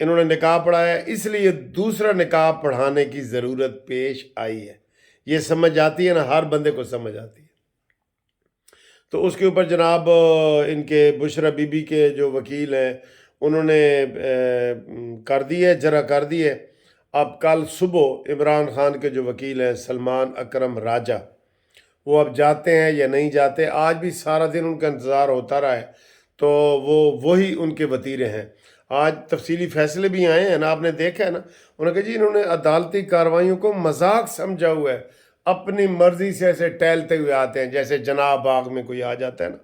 انہوں نے نکاح پڑھایا ہے، اس لیے دوسرا نکاح پڑھانے کی ضرورت پیش آئی ہے۔ یہ سمجھ آتی ہے نا، ہر بندے کو سمجھ آتی ہے۔ تو اس کے اوپر جناب ان کے بشرا بی بی کے جو وکیل ہیں انہوں نے کر دی ہے، جرا کر دی ہے۔ اب کل صبح عمران خان کے جو وکیل ہیں سلمان اکرم راجہ، وہ اب جاتے ہیں یا نہیں جاتے، آج بھی سارا دن ان کا انتظار ہوتا رہا ہے، تو وہی ان کے وتیرے ہیں۔ آج تفصیلی فیصلے بھی آئے ہیں نا، آپ نے دیکھا ہے نا، انہوں نے کہا جی انہوں نے عدالتی کارروائیوں کو مذاق سمجھا ہوا ہے، اپنی مرضی سے ایسے ٹہلتے ہوئے آتے ہیں، جیسے جناب باغ میں کوئی آ جاتا ہے نا،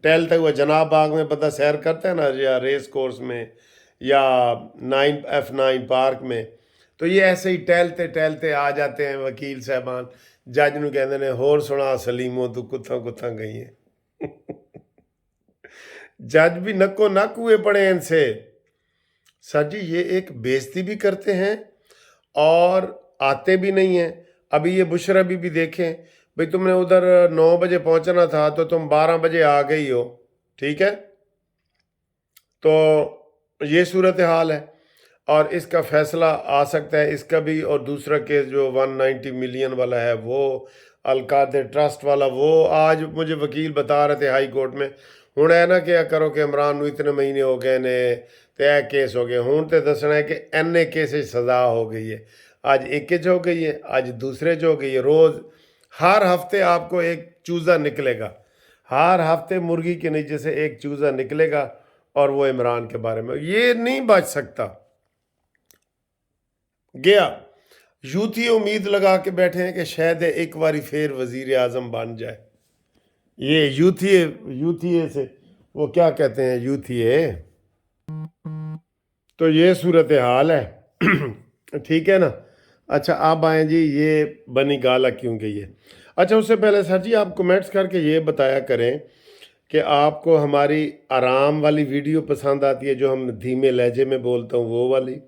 ٹہلتے ہوئے جناب باغ میں بندہ سیر کرتا ہے نا، یا ریس کورس میں یا F9 پارک میں، تو یہ ایسے ہی ٹہلتے ٹہلتے آ جاتے ہیں وکیل صاحبان، جج نو کہتے ہیں ہور سنا سلیمو تو کتھاں کتھاں گئی ہیں۔ جج بھی نکو نک ہوئے پڑے ہیں ان سے۔ سر جی یہ ایک بےزتی بھی کرتے ہیں اور آتے بھی نہیں ہیں۔ ابھی یہ بشرا بھی دیکھیں بھئی، تم نے ادھر 9 بجے پہنچنا تھا تو تم 12 بجے آ گئی ہو، ٹھیک ہے، تو یہ صورتحال ہے، اور اس کا فیصلہ آ سکتا ہے اس کا بھی، اور دوسرا کیس جو 190 ملین والا ہے وہ القادر ٹرسٹ والا، وہ آج مجھے وکیل بتا رہے تھے ہائی کورٹ میں، ہوں ہے نا کیا کرو کہ عمران نو اتنے مہینے ہو گئے نے تے کیس ہو گئے، ہوں تے دسنا ہے کہ اینے کیس سزا ہو گئی ہے، آج ایک چ ہو گئی ہے، آج دوسرے چ ہو گئی ہے، روز ہر ہفتے آپ کو ایک چوزا نکلے گا، ہر ہفتے مرغی کے نیچے سے ایک چوزا نکلے گا، اور وہ عمران کے بارے میں، یہ نہیں بچ سکتا۔ گیا یوتھی امید لگا کے بیٹھے ہیں کہ شاید ایک باری پھر وزیر اعظم بن جائے۔ یہ یوتھی سے وہ کیا کہتے ہیں، یوتھی تو یہ صورتحال ہے، ٹھیک ہے نا۔ اچھا آپ آئیں جی، یہ بنی گالا کیوں گئی ہے؟ اچھا اس سے پہلے سر جی آپ کمنٹس کر کے یہ بتایا کریں کہ آپ کو ہماری آرام والی ویڈیو پسند آتی ہے، جو ہم دھیمے لہجے میں بولتا ہوں وہ والی،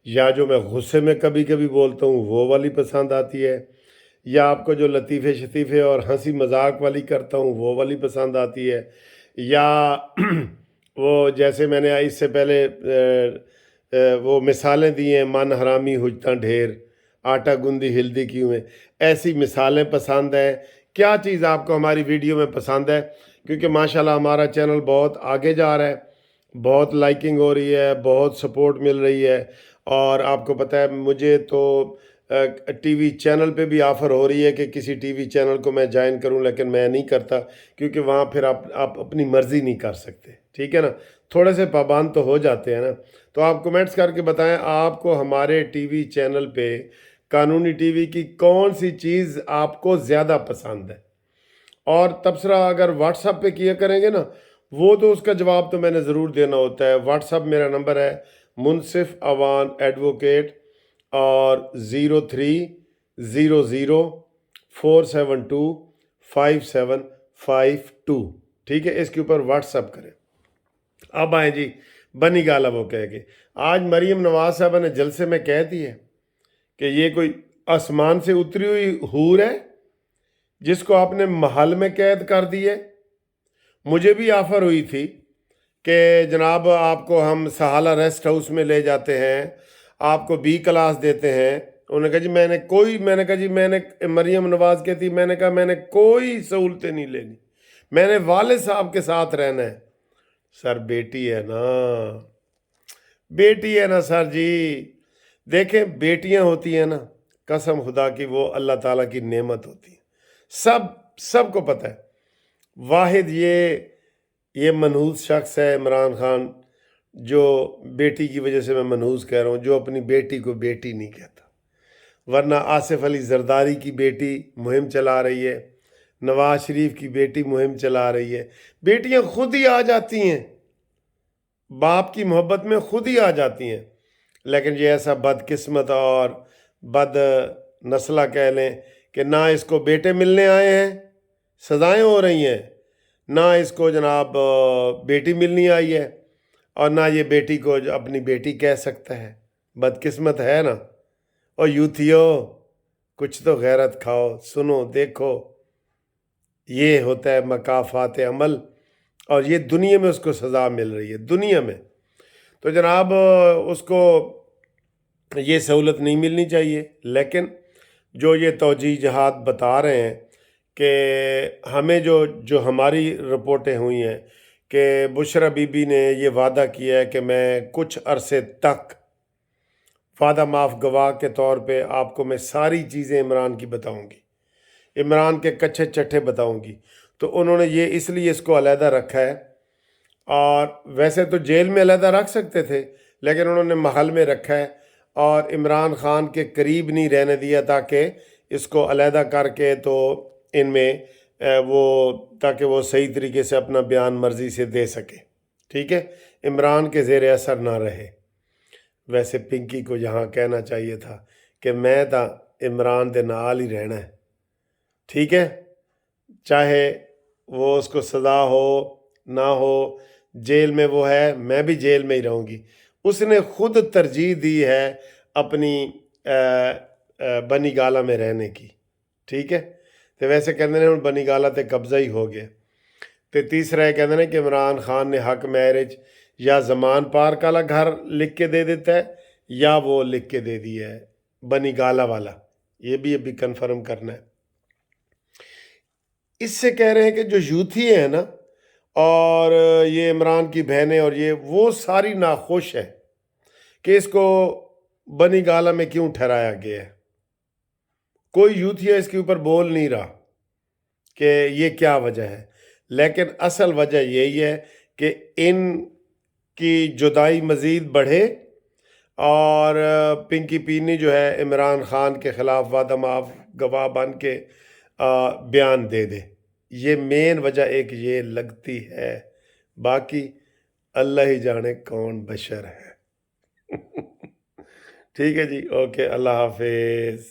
یا جو میں غصے میں کبھی کبھی بولتا ہوں وہ والی پسند آتی ہے، یا آپ کو جو لطیفے شطیفے اور ہنسی مذاق والی کرتا ہوں وہ والی پسند آتی ہے، یا وہ جیسے میں نے اس سے پہلے وہ مثالیں دی ہیں، من حرامی ہوجتا ڈھیر، آٹا گندی ہلدی کیوں ہے، ایسی مثالیں پسند ہیں۔ کیا چیز آپ کو ہماری ویڈیو میں پسند ہے؟ کیونکہ ماشاءاللہ ہمارا چینل بہت آگے جا رہا ہے، بہت لائکنگ ہو رہی ہے، بہت سپورٹ مل رہی ہے، اور آپ کو پتہ ہے مجھے تو ٹی وی چینل پہ بھی آفر ہو رہی ہے کہ کسی ٹی وی چینل کو میں جوائن کروں، لیکن میں نہیں کرتا، کیونکہ وہاں پھر آپ اپنی مرضی نہیں کر سکتے، ٹھیک ہے نا، تھوڑے سے پابند تو ہو جاتے ہیں نا۔ تو آپ کمنٹس کر کے بتائیں آپ کو ہمارے ٹی وی چینل پہ قانونی ٹی وی کی کون سی چیز آپ کو زیادہ پسند ہے، اور تبصرہ اگر واٹس ایپ پہ کیا کریں گے نا، وہ تو اس کا جواب تو میں نے ضرور دینا ہوتا ہے۔ واٹس ایپ میرا نمبر ہے منصف اوان ایڈوکیٹ، اور 030047255752، ٹھیک ہے، اس کے اوپر واٹس ایپ کریں۔ اب آئیں جی بنی گالا وہ کہہ کے، آج مریم نواز صاحبہ نے جلسے میں کہہ دی ہے کہ یہ کوئی آسمان سے اتری ہوئی حور ہے جس کو آپ نے محل میں قید کر دی ہے۔ مجھے بھی آفر ہوئی تھی کہ جناب آپ کو ہم سہالہ ریسٹ ہاؤس میں لے جاتے ہیں، آپ کو B کلاس دیتے ہیں۔ انہوں نے کہا جی میں نے مریم نواز کہتی، میں نے کہا میں نے کوئی سہولتیں نہیں لینی، میں نے والد صاحب کے ساتھ رہنا ہے۔ سر بیٹی ہے نا سر جی، دیکھیں بیٹیاں ہوتی ہیں نا، قسم خدا کی وہ اللہ تعالیٰ کی نعمت ہوتی ہے، سب کو پتہ ہے۔ واحد یہ منحوس شخص ہے عمران خان، جو بیٹی کی وجہ سے میں منحوس کہہ رہا ہوں، جو اپنی بیٹی کو بیٹی نہیں کہتا، ورنہ آصف علی زرداری کی بیٹی مہم چلا رہی ہے، نواز شریف کی بیٹی مہم چلا رہی ہے، بیٹیاں خود ہی آ جاتی ہیں، باپ کی محبت میں خود ہی آ جاتی ہیں، لیکن یہ ایسا بدقسمت اور بد نسلہ کہہ لیں کہ نہ اس کو بیٹے ملنے آئے ہیں، سزائیں ہو رہی ہیں، نہ اس کو جناب بیٹی ملنی آئی ہے، اور نہ یہ بیٹی کو اپنی بیٹی کہہ سکتا ہے، بدقسمت ہے نا۔ اور یوتھیو کچھ تو غیرت کھاؤ، سنو دیکھو، یہ ہوتا ہے مکافات عمل، اور یہ دنیا میں اس کو سزا مل رہی ہے، دنیا میں۔ تو جناب اس کو یہ سہولت نہیں ملنی چاہیے، لیکن جو یہ توجیہات بتا رہے ہیں کہ ہمیں جو ہماری رپورٹیں ہوئی ہیں کہ بشرا بی بی نے یہ وعدہ کیا ہے کہ میں کچھ عرصے تک وعدہ معاف گواہ کے طور پہ آپ کو میں ساری چیزیں عمران کی بتاؤں گی، عمران کے کچھے چٹھے بتاؤں گی، تو انہوں نے یہ اس لیے اس کو علیحدہ رکھا ہے، اور ویسے تو جیل میں علیحدہ رکھ سکتے تھے لیکن انہوں نے محل میں رکھا ہے اور عمران خان کے قریب نہیں رہنے دیا تاکہ اس کو علیحدہ کر کے تو ان میں تاکہ وہ صحیح طریقے سے اپنا بیان مرضی سے دے سکے، ٹھیک ہے، عمران کے زیر اثر نہ رہے۔ ویسے پنکی کو یہاں کہنا چاہیے تھا کہ میں تا عمران دے نال ہی رہنا ہے، ٹھیک ہے، چاہے وہ اس کو سزا ہو نہ ہو، جیل میں وہ ہے، میں بھی جیل میں ہی رہوں گی۔ اس نے خود ترجیح دی ہے اپنی بنی گالا میں رہنے کی، ٹھیک ہے، تو ویسے کہتے ہیں بنی گالا تے قبضہ ہی ہو گیا۔ تو تیسرا یہ کہتے ہیں کہ عمران خان نے حق میرج یا زمان پارک والا گھر لکھ کے دے دیتا ہے یا وہ لکھ کے دے دیا ہے بنی گالا والا، یہ بھی ابھی کنفرم کرنا ہے۔ اس سے کہہ رہے ہیں کہ جو یوتھی ہیں نا اور یہ عمران کی بہنیں اور یہ وہ ساری ناخوش ہیں کہ اس کو بنی گالا میں کیوں ٹھہرایا گیا ہے۔ کوئی یوتھیا اس کے اوپر بول نہیں رہا کہ یہ کیا وجہ ہے، لیکن اصل وجہ یہی ہے کہ ان کی جدائی مزید بڑھے اور پنکی پینی جو ہے عمران خان کے خلاف وعدہ معاف گواہ بن کے بیان دے دے، یہ مین وجہ ایک یہ لگتی ہے، باقی اللہ ہی جانے کون بشر ہے۔ ٹھیک ہے جی، اوکے، اللہ حافظ۔